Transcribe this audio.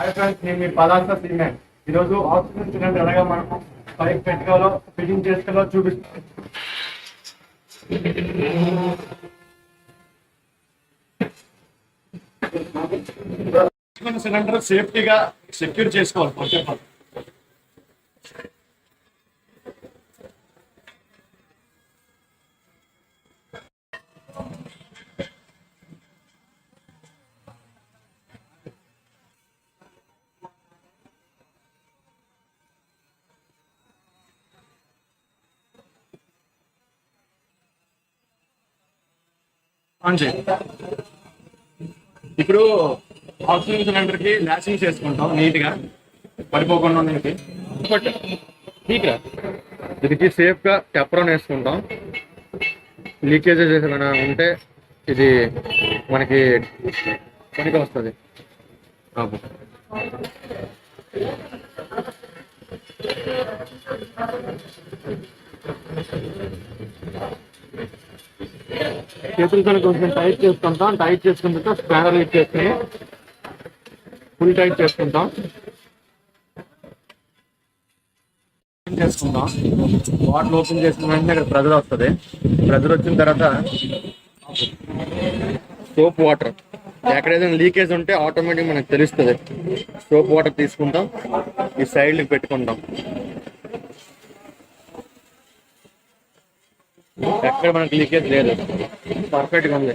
Hi friends, నేను మీ పదార్థ cement. ఈరోజు ఆక్సిజన్ సిలిండర్ ఎలాగా మనం పైకి పెట్టుకోవాలో ఫిట్టింగ్ చేసుకోవాలో చూపిస్తాం. సిలిండర్ సేఫ్టీగా సెక్యూర్ చేసుకోవాలి. ఇప్పుడు ఆక్సిజన్ సిలిండర్ కి ల్యాసింగ్ చేసుకుంటాం నీట్ గా, పడిపోకుండా ఉండడానికి. దీనికి సేఫ్ గా టెప్రాన్ వేసుకుంటాం. లీకేజెస్ ఏమైనా ఉంటే ఇది మనకి పనికి వస్తుంది. చేతులతో కొంచెం టైట్ చేసుకుంటాం. టైట్ చేసుకున్న తర్వాత స్పానర్ యూజ్ చేసుకుని ఫుల్ టైట్ చేసుకుంటాం. వాటర్ ఓపెన్ చేసిన వెంటనే ఇక్కడ ప్రెజర్ వస్తుంది. ప్రెజర్ వచ్చిన తర్వాత సోప్ వాటర్, ఎక్కడైతే లీకేజ్ ఉంటే ఆటోమేటిక్ మనకు తెలుస్తుంది. సోప్ వాటర్ తీసుకుంటాం, ఈ సైడ్కి పెట్టుకుంటాం. ఎక్కడ మనకు లీకేజ్ లేదు, పర్ఫెక్ట్గా ఉంది.